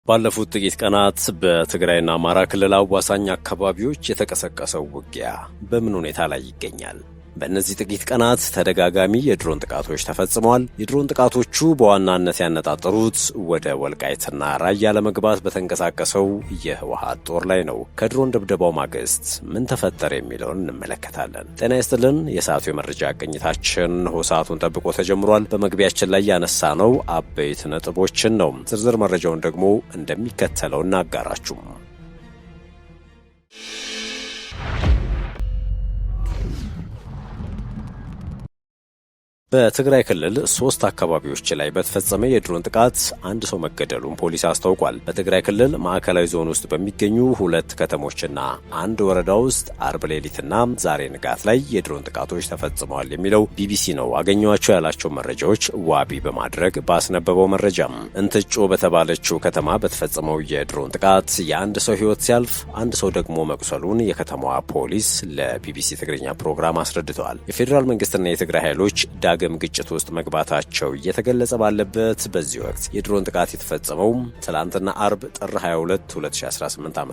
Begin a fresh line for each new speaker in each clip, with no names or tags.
ባለፉት ጥቂት ቀናት በትግራይና አማራ ክልል አዋሳኝ አካባቢዎች የተቀሰቀሰው ውጊያ በምን ሁኔታ ላይ ይገኛል? በእነዚህ ጥቂት ቀናት ተደጋጋሚ የድሮን ጥቃቶች ተፈጽመዋል። የድሮን ጥቃቶቹ በዋናነት ያነጣጠሩት ወደ ወልቃይትና ራያ ለመግባት በተንቀሳቀሰው የህወሓት ጦር ላይ ነው። ከድሮን ድብደባው ማግስት ምን ተፈጠረ የሚለውን እንመለከታለን። ጤና ይስጥልን። የሰዓቱ የመረጃ ቅኝታችን ሰዓቱን ጠብቆ ተጀምሯል። በመግቢያችን ላይ ያነሳነው አበይት ነጥቦችን ነው። ዝርዝር መረጃውን ደግሞ እንደሚከተለው እናጋራችሁ። በትግራይ ክልል 3 አካባቢዎች ላይ በተፈጸመ የድሮን ጥቃት አንድ ሰው መገደሉን ፖሊስ አስታውቋል። በትግራይ ክልል ማዕከላዊ ዞን ውስጥ በሚገኙ 2 ከተሞችና አንድ ወረዳ ውስጥ አርብ ሌሊትና ዛሬ ንጋት ላይ የድሮን ጥቃቶች ተፈጽመዋል የሚለው ቢቢሲ ነው። አገኘዋቸው ያላቸው መረጃዎች ዋቢ በማድረግ ባስነበበው መረጃም እንትጮ በተባለችው ከተማ በተፈጸመው የድሮን ጥቃት የአንድ ሰው ሕይወት ሲያልፍ አንድ ሰው ደግሞ መቁሰሉን የከተማዋ ፖሊስ ለቢቢሲ ትግርኛ ፕሮግራም አስረድተዋል። የፌዴራል መንግስትና የትግራይ ኃይሎች ዳግም ግጭት ውስጥ መግባታቸው እየተገለጸ ባለበት በዚህ ወቅት የድሮን ጥቃት የተፈጸመው ትላንትና አርብ ጥር 22 2018 ዓ.ም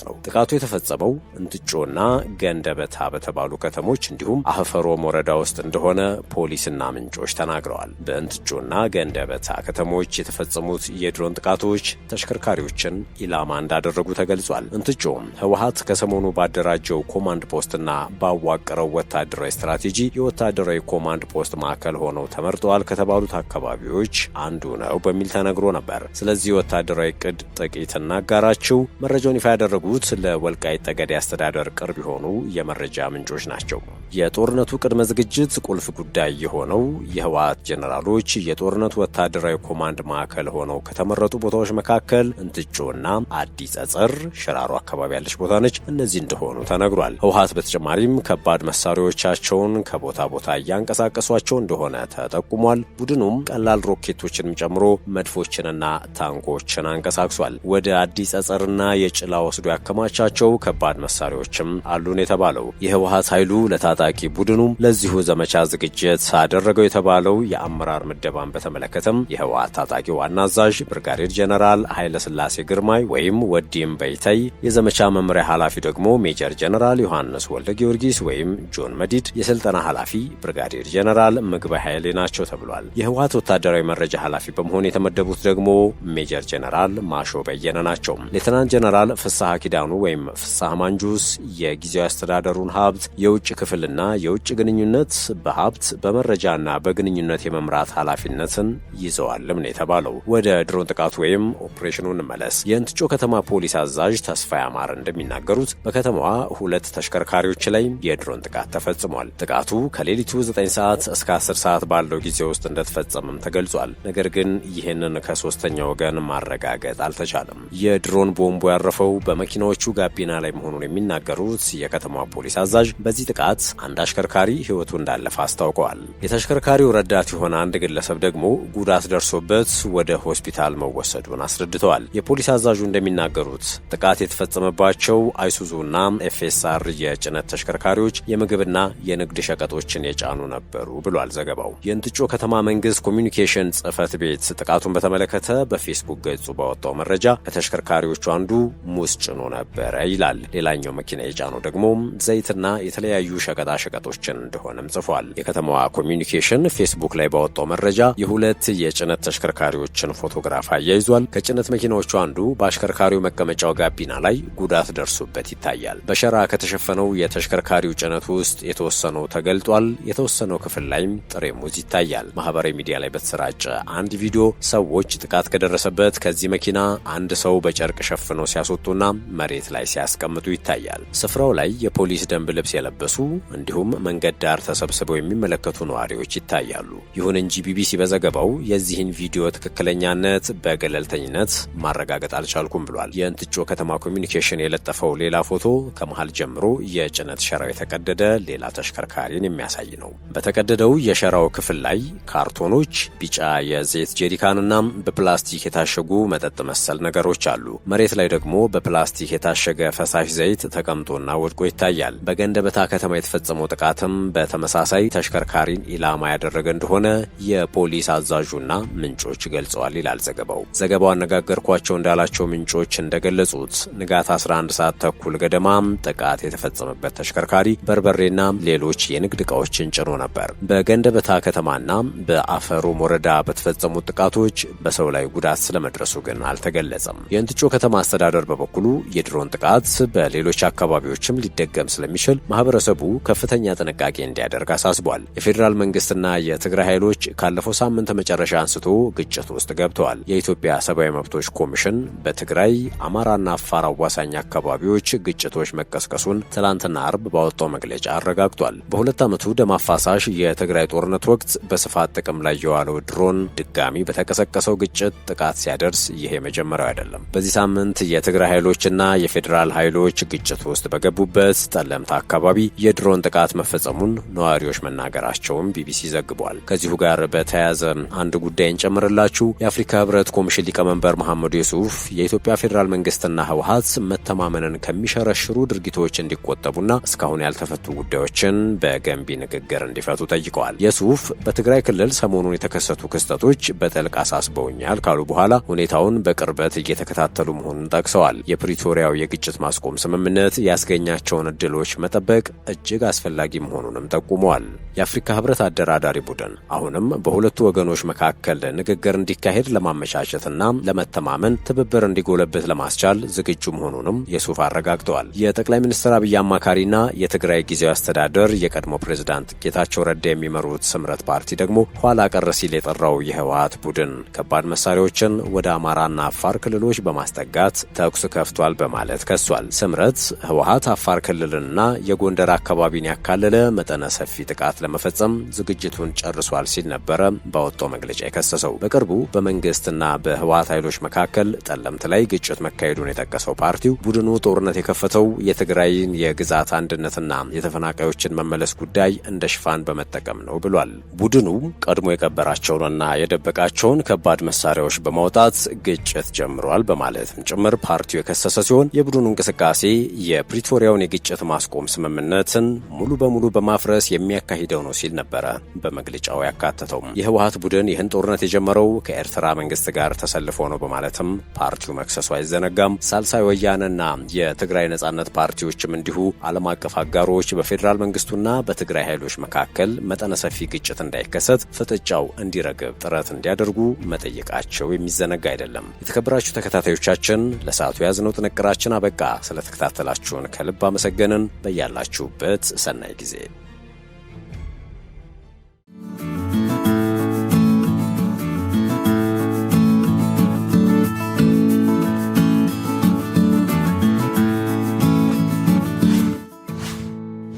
ነው። ጥቃቱ የተፈጸመው እንትጮና ገንደበታ በተባሉ ከተሞች እንዲሁም አፈሮም ወረዳ ውስጥ እንደሆነ ፖሊስና ምንጮች ተናግረዋል። በእንትጮና ገንደበታ ከተሞች የተፈጸሙት የድሮን ጥቃቶች ተሽከርካሪዎችን ኢላማ እንዳደረጉ ተገልጿል። እንትጮ ህወሓት ከሰሞኑ ባደራጀው ኮማንድ ፖስትና ባዋቀረው ወታደራዊ ስትራቴጂ የወታደራዊ ኮማንድ ፖስት ማዕከል ሆነው ተመርጠዋል ከተባሉት አካባቢዎች አንዱ ነው በሚል ተነግሮ ነበር። ስለዚህ ወታደራዊ ዕቅድ ጥቂት እናጋራችሁ። መረጃውን ይፋ ያደረጉት ለወልቃይት ጠገዴ አስተዳደር ቅርብ የሆኑ የመረጃ ምንጮች ናቸው። የጦርነቱ ቅድመ ዝግጅት ቁልፍ ጉዳይ የሆነው የህወሓት ጄኔራሎች የጦርነቱ ወታደራዊ ኮማንድ ማዕከል ሆነው ከተመረጡ ቦታዎች መካከል እንትጮና አዲ ጸጸር ሽራሮ አካባቢ ያለች ቦታ ነች። እነዚህ እንደሆኑ ተነግሯል። ህወሓት በተጨማሪም ከባድ መሳሪያዎቻቸውን ከቦታ ቦታ እያንቀሳቀሷቸው እንደሆነ ተጠቁሟል። ቡድኑም ቀላል ሮኬቶችንም ጨምሮ መድፎችንና ታንኮችን አንቀሳቅሷል። ወደ አዲስ ጸጸርና የጭላ ወስዶ ያከማቻቸው ከባድ መሳሪያዎችም አሉን የተባለው የህወሓት ኃይሉ ለታጣቂ ቡድኑ ለዚሁ ዘመቻ ዝግጅት አደረገው የተባለው የአመራር ምደባን በተመለከተም የህወሓት ታጣቂ ዋና አዛዥ ብርጋዴር ጄኔራል ኃይለ ሥላሴ ግርማይ ወይም ወዲም በይተይ፣ የዘመቻ መምሪያ ኃላፊ ደግሞ ሜጀር ጄኔራል ዮሐንስ ወልደ ጊዮርጊስ ወይም ጆን መዲድ፣ የስልጠና ኃላፊ ብርጋዴር ጄኔራል ምግበ ኃይሌ ናቸው ተብሏል። የህወሓት ወታደራዊ መረጃ ኃላፊ በመሆን የተመደቡት ደግሞ ሜጀር ጄኔራል ማሾ በየነ ናቸው። ሌተናንት ጄኔራል ፍሳሐ ኪዳኑ ወይም ፍሳሐ ማንጁስ የጊዜያዊ አስተዳደሩን ሀብት፣ የውጭ ክፍልና የውጭ ግንኙነት በሀብት በመረጃና በግንኙነት የመምራት ኃላፊነትን ይዘዋልም ነው የተባለው። ወደ ድሮን ጥቃቱ ወይም ኦፕሬሽኑ እንመለስ። የእንትጮ ከተማ ፖሊስ አዛዥ ተስፋ ያማረ እንደሚናገሩት በከተማዋ 2 ተሽከርካሪዎች ላይ የድሮን ጥቃት ተፈጽሟል። ጥቃቱ ከሌሊቱ 9 ሰዓት እስከ 10 ሰዓት ባለው ጊዜ ውስጥ እንደተፈጸመም ተገልጿል። ነገር ግን ይህንን ከሶስተኛ ወገን ማረጋገጥ አልተቻለም። የድሮን ቦምቡ ያረፈው በመኪናዎቹ ጋቢና ላይ መሆኑን የሚናገሩት የከተማዋ ፖሊስ አዛዥ በዚህ ጥቃት አንድ አሽከርካሪ ህይወቱ እንዳለፈ አስታውቀዋል። የተሽከርካሪው ረዳት የሆነ አንድ ግለሰብ ደግሞ ጉዳት ደርሶበት ወደ ሆስፒታል መወሰዱን አስረድተዋል። የፖሊስ አዛዡ እንደሚናገሩት ጥቃት የተፈጸመባቸው አይሱዙና ኤፍኤስአር የጭነት ተሽከርካሪዎች የምግብና የንግድ ሸቀጦችን የጫኑ ነበሩ ብሏል ዘገባው። የእንትጮ ከተማ መንግስት ኮሚኒኬሽን ጽህፈት ቤት ጥቃቱን በተመለከተ በፌስቡክ ገጹ ባወጣው መረጃ ከተሽከርካሪዎቹ አንዱ ሙዝ ጭኖ ነበረ ይላል። ሌላኛው መኪና የጫነው ደግሞ ዘይትና የተለያዩ ሸቀጣ ሸቀጦችን እንደሆነም ጽፏል። የከተማዋ ኮሚኒኬሽን ፌስቡክ ላይ ባወጣው መረጃ የ2 የጭነት ተሽከርካሪዎችን ፎቶግራፍ አያይዟል። ከጭነት መኪናዎቹ አንዱ በአሽከርካሪው መቀመጫው ጋቢና ላይ ጉዳት ደርሶበት ይታያል። በሸራ ከተሸፈነው የተሽከርካሪው ጭነት ውስጥ የተወሰነው ተገልጧል። የተወሰነው ክፍል ላይም ጥሬ ሙዝ ይታያል። ማህበራዊ ሚዲያ ላይ በተሰራጨ አንድ ቪዲዮ ሰዎች ጥቃት ከደረሰበት ከዚህ መኪና አንድ ሰው በጨርቅ ሸፍነው ሲያስወጡና መሬት ላይ ሲያስቀምጡ ይታያል። ስፍራው ላይ የፖሊስ ደንብ ልብስ የለበሱ እንዲሁም መንገድ ዳር ተሰብስበው የሚመለከቱ ነዋሪዎች ይታያሉ። ይሁን እንጂ ቢቢሲ በዘገባው የዚህን ቪዲዮ ትክክለኛነት በገለልተኝነት ማረጋገጥ አልቻልኩም ብሏል። የእንትጮ ከተማ ኮሚኒኬሽን የለጠፈው ሌላ ፎቶ ከመሃል ጀምሮ የጭነት ሸራው የተቀደደ ሌላ ተሽከርካሪን የሚያሳይ ነው። በተቀደደው የሸራው ክፍል ላይ ካርቶኖች፣ ቢጫ የዘይት ጀሪካንና በፕላስቲክ የታሸጉ መጠጥ መሰል ነገሮች አሉ። መሬት ላይ ደግሞ በፕላስቲክ የታሸገ ፈሳሽ ዘይት ተቀምጦና ወድቆ ይታያል። በገንደበታ ከተማ የተፈጸመው ጥቃትም በተመሳሳይ ተሽከርካሪን ኢላማ ያደረገ እንደሆነ የፖሊስ አዛዡና ምንጮች ገልጸዋል ይላል ዘገባው። ዘገባው አነጋገርኳቸው እንዳላቸው ምንጮች እንደገለጹት ንጋት 11 ሰዓት ተኩል ገደማ ጥቃት የተፈጸመበት ተሽከርካሪ በርበሬና ሌሎች የንግድ ዕቃዎችን ጭኖ ነበር። በገንደበታ ከተማና በአፈሮም ወረዳ በተፈጸሙት ጥቃቶች በሰው ላይ ጉዳት ስለመድረሱ ግን አልተገለጸም። የእንትጮ ከተማ አስተዳደር በበኩሉ የድሮን ጥቃት በሌሎች አካባቢዎችም ሊደገም ስለሚችል ማህበረሰቡ ከፍተኛ ጥንቃቄ እንዲያደርግ አሳስቧል። የፌዴራል መንግስትና የትግራይ ኃይሎች ካለፈው ሳምንት መጨረሻ አንስቶ ግጭት ውስጥ ገብተዋል። የኢትዮጵያ ሰብአዊ መብቶች ኮሚሽን በትግራይ አማራና አፋር አዋሳኝ አካባቢዎች ግጭቶች መቀስቀሱን ትላንትና አርብ ባወጣው መግለጫ አረጋግጧል። በሁለት ዓመቱ ደም አፋሳሽ የትግራይ ጦርነት ወቅት በስፋት ጥቅም ላይ የዋለው ድሮን ድጋሚ በተቀሰቀሰው ግጭት ጥቃት ሲያደርስ ይሄ መጀመሪያው አይደለም። በዚህ ሳምንት የትግራይ ኃይሎችና የፌዴራል ኃይሎች ግጭት ውስጥ በገቡበት ጠለምታ አካባቢ የድሮን ጥቃት መፈጸሙን ነዋሪዎች መናገራቸውን ቢቢሲ ዘግቧል። ከዚሁ ጋር በተያያዘ አንድ ጉዳይ እንጨምርላችሁ። የአፍሪካ ህብረት ኮሚሽን ሊቀመንበር መሐመድ ዩሱፍ የኢትዮጵያ ፌዴራል መንግስትና ህወሓት መተማመንን ከሚሸረሽሩ ድርጊቶች እንዲቆጠቡና እስካሁን ያልተፈቱ ጉዳዮችን በገንቢ ንግግር እንዲፈቱ ጠይቀዋል። ዩሱፍ በትግራይ ክልል ሰሞኑን የተከሰቱ ክስተቶች በጥልቅ አሳስበውኛል ካሉ በኋላ ሁኔታውን በቅርበት እየተከታተሉ መሆኑን ጠቅሰዋል። የፕሪቶሪያው የግጭት ማስቆም ስምምነት ያስገኛቸውን እድሎች መጠበቅ እጅግ አስፈላጊ መሆኑንም ጠቁመዋል። የአፍሪካ ህብረት አደራዳሪ ቡድን አሁንም በሁለቱ ወገኖች መካከል ንግግር እንዲካሄድ ለማመቻቸትና ለመተማመን ትብብር እንዲጎለብት ለማስቻል ዝግጁ መሆኑንም ዩሱፍ አረጋግጠዋል። የጠቅላይ ሚኒስትር አብይ አማካሪና የትግራይ ጊዜያዊ አስተዳደር የቀድሞ ፕሬዝዳንት ጌታቸው ረዳ የሚመሩት ስምረት ፓርቲ ደግሞ ኋላ ቀር ሲል የጠራው የህወሓት ቡድን ከባድ መሳሪያዎችን ወደ አማራና አፋር ክልሎች በማስጠጋት ተኩስ ከፍቷል በማለት ከሷል። ስምረት ህወሓት አፋር ክልልንና የጎንደር አካባቢን ያካለለ መጠነ ሰፊ ጥቃት ለመፈጸም ዝግጅቱን ጨርሷል ሲል ነበረ ባወጣው መግለጫ የከሰሰው። በቅርቡ በመንግስትና በህወሓት ኃይሎች መካከል ጠለምት ላይ ግጭት መካሄዱን የጠቀሰው ፓርቲው ቡድኑ ጦርነት የከፈተው የትግራይን የግዛት አንድነትና የተፈናቃዮችን መመለስ ጉዳይ እንደ ሽፋን በመጠቀም ነው ብሏል። ቡድኑ ቀድሞ የቀበራቸውንና የደበቃቸውን ከባድ መሳሪያዎች በማውጣት ግጭት ጀምሯል በማለትም ጭምር ፓርቲው የከሰሰ ሲሆን የቡድኑ እንቅስቃሴ የፕሪቶሪያውን የግጭት ማስቆም ስምምነትን ሙሉ በሙሉ በማፍረስ የሚያካሂደው ነው ሲል ነበረ በመግለጫው ያካተተው። የህወሓት ቡድን ይህን ጦርነት የጀመረው ከኤርትራ መንግስት ጋር ተሰልፎ ነው በማለትም ፓርቲው መክሰሱ አይዘነጋም። ሳልሳይ ወያነና የትግራይ ነጻነት ፓርቲዎችም እንዲሁ ዓለም አቀፍ አጋሮች በፌዴራል መንግስቱና በትግራይ ኃይሎች መካከል መጠነ ሰፊ ግጭት እንዳይከሰት ፍጥጫው እንዲረግብ ጥረት እንዲያደርጉ መጠየቃቸው የሚዘነጋ አይደለም። የተከበራችሁ ተከታታዮቻችን ለሰዓቱ ያዝነው ጥንቅራችን አበቃ። ስለተከታተላችሁን ከልብ አመሰገንን። በያላችሁበት ሰናይ ጊዜ።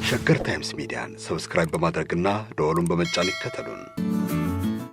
ሸገር ታይምስ ሚዲያን ሰብስክራይብ በማድረግና ደወሉን በመጫን ይከተሉን።